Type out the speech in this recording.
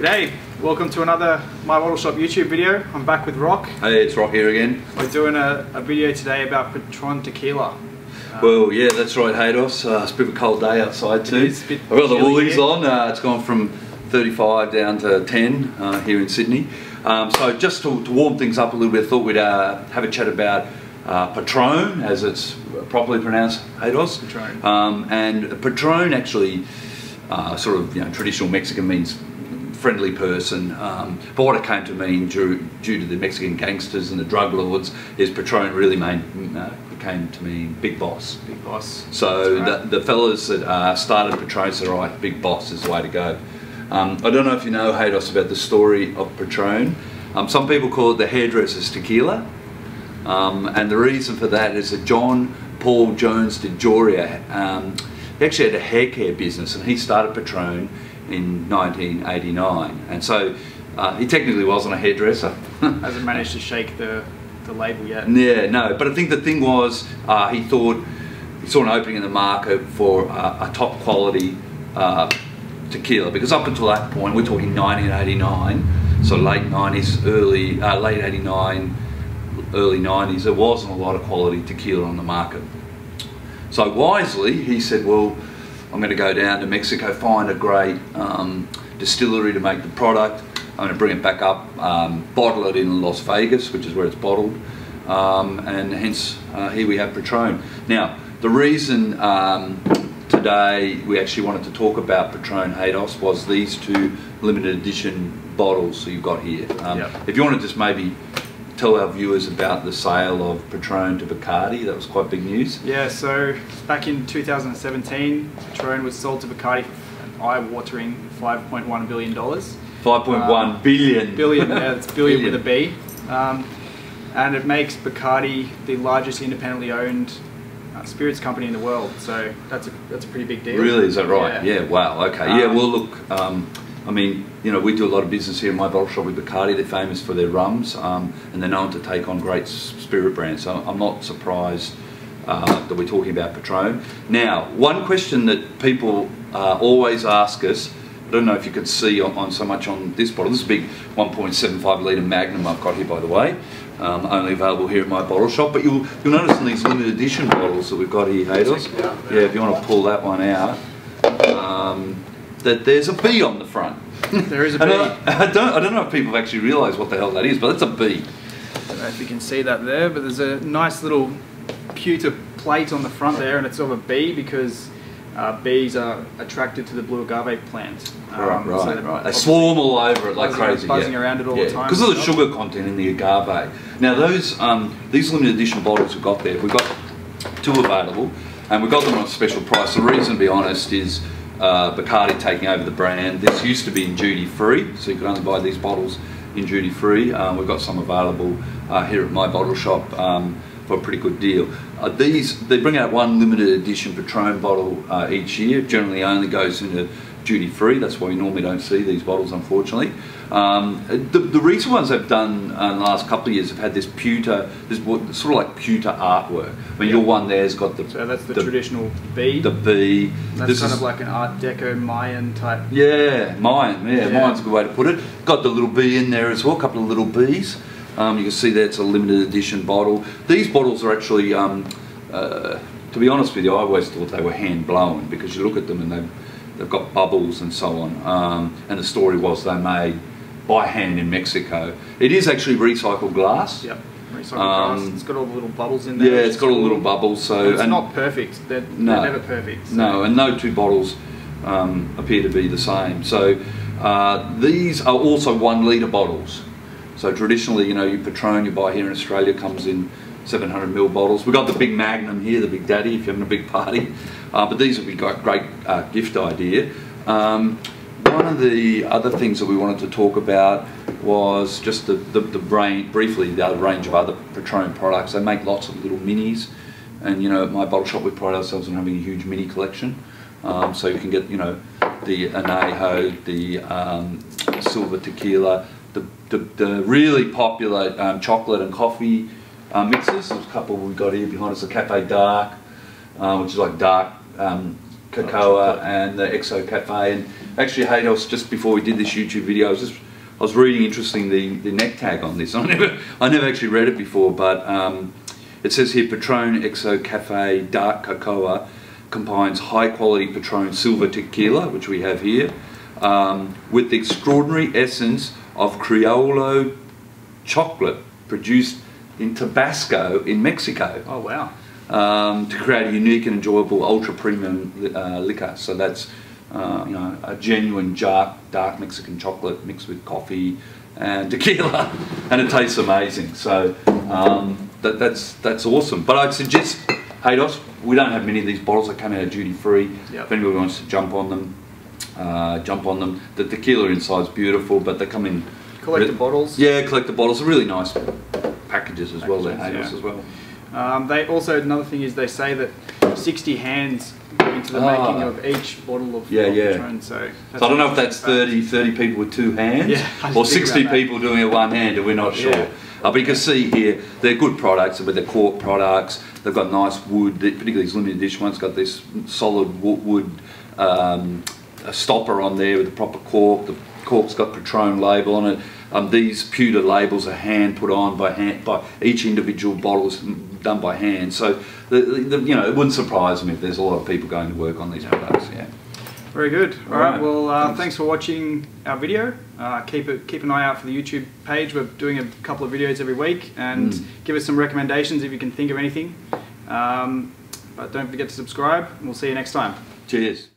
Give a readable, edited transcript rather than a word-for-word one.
G'day, welcome to another My Bottle Shop YouTube video. I'm back with Rock. Hey, it's Rock here again. We're doing a video today about Patron Tequila. Well, yeah, that's right, Haydos. It's a bit of a cold day outside too. I've got the woolies on. It's gone from 35 down to 10 here in Sydney. So just to warm things up a little bit, I thought we'd have a chat about Patron, as it's properly pronounced, Haydos. Patron. And Patron actually, sort of, traditional Mexican means friendly person, but what it came to mean due to the Mexican gangsters and the drug lords is Patron really came to mean big boss. Big boss. So right. the fellas that started Patron said, right, big boss is the way to go. I don't know if you know, Haydos, about the story of Patron. Some people call it the hairdresser's tequila, and the reason for that is that John Paul Jones de Joria, he actually had a hair care business, and he started Patron in 1989, and so he technically wasn't a hairdresser. Hasn't managed to shake the label yet. Yeah, no, but I think the thing was he saw an opening in the market for a top quality tequila, because up until that point, we're talking 1989, so late 90s, late 89, early 90s, there wasn't a lot of quality tequila on the market. So wisely, he said, well, I'm going to go down to Mexico, find a great distillery to make the product. I'm going to bring it back up, bottle it in Las Vegas, which is where it's bottled, and hence here we have Patron. Now, the reason today we actually wanted to talk about Patron Haydos was these two limited edition bottles that you've got here. Yep. If you want to just maybe tell our viewers about the sale of Patron to Bacardi, that was quite big news. Yeah, so back in 2017, Patron was sold to Bacardi for an eye-watering $5.1 billion. 5.1 billion. Billion, yeah, it's billion with a B. And it makes Bacardi the largest independently owned spirits company in the world. So that's a pretty big deal. Really, is that right? Yeah, yeah, wow, okay. Yeah, well look, I mean, we do a lot of business here in My Bottle Shop with Bacardi. They're famous for their rums, and they're known to take on great spirit brands. So I'm not surprised that we're talking about Patron. Now, one question that people always ask us, I don't know if you could see on so much on this bottle. This is a big 1.75 litre Magnum I've got here, by the way. Only available here at My Bottle Shop. But you'll notice in these limited edition bottles that we've got here, Haydos, yeah, if you want to pull that one out, that there's a B on the front. There is a B. I don't know if people have actually realised what the hell that is, but that's a B. I don't know if you can see that there, but there's a nice little pewter plate on the front there, and it's sort of a B because bees are attracted to the blue agave plant. Right. They swarm all over it like crazy. Buzzing around it all the time. Because of the sugar content in the agave. Now these limited edition bottles we've got there, we've got two available, and we've got them on a special price. The reason, to be honest, is Bacardi taking over the brand. This used to be in duty free, so you could only buy these bottles in duty free. We've got some available here at My Bottle Shop for a pretty good deal. They bring out one limited edition Patron bottle each year. Generally only goes into duty free. That's why we normally don't see these bottles, unfortunately. The recent ones they've done in the last couple of years have had this pewter, this sort of like pewter artwork. I mean, your one there's got the... So that's the traditional B? The B. That's kind of like an Art Deco Mayan type. Yeah, Mayan, Mayan's a good way to put it. Got the little B in there as well, a couple of little Bs. You can see that's a limited edition bottle. These bottles are actually, to be honest with you, I always thought they were hand blown, because you look at them and they've got bubbles and so on. And the story was they're made by hand in Mexico. It is actually recycled glass. Yep, recycled glass. It's got all the little bubbles in there. Yeah, it's got all the little bubbles. So it's not perfect. They're never perfect. So. No, and no two bottles appear to be the same. So these are also 1 litre bottles. So traditionally, your Patron you buy here in Australia comes in 700ml bottles. We've got the big Magnum here, the Big Daddy, if you're having a big party. But these would be a great gift idea. One of the other things that we wanted to talk about was just briefly the other range of other Patron products. They make lots of little minis, and at My Bottle Shop we pride ourselves on having a huge mini collection. So you can get the Anejo, the Silver Tequila, the really popular chocolate and coffee mixes. There's a couple we've got here behind us, the Cafe Dark, which is like dark cocoa, and the Exo Cafe, Actually, Haydos, just before we did this YouTube video, I was reading interestingly the neck tag on this. I never actually read it before, but it says here Patron Exo Cafe Dark Cocoa combines high quality Patron Silver Tequila, which we have here, with the extraordinary essence of Criollo chocolate produced in Tabasco in Mexico. Oh wow. To create a unique and enjoyable ultra premium liquor. So that's you know, a genuine dark Mexican chocolate mixed with coffee and tequila, and it tastes amazing. So that's awesome. But I'd suggest, Haydos, we don't have many of these bottles that come out of duty free. Yep. If anybody wants to jump on them. The tequila inside is beautiful, but they come in Collector bottles. Yeah, collector bottles. They're really nice packages as well. They're Haydos as well. They also, another thing is they say that 60 hands go into the making of each bottle of Patron. So I don't know if that's 30 people with 2 hands, or 60 people doing it one hand, and we're not sure. But you can see here, they're good products, but they're cork products. They've got nice wood, particularly these limited edition ones, got this solid wood a stopper on there with the proper cork. The cork's got Patron label on it. These pewter labels are hand put on by each individual bottle is done by hand. So you know, it wouldn't surprise me if there's a lot of people going to work on these products. Yeah. Very good. All right. Well, thanks for watching our video. Keep an eye out for the YouTube page. We're doing a couple of videos every week, and give us some recommendations if you can think of anything. But don't forget to subscribe. And we'll see you next time. Cheers.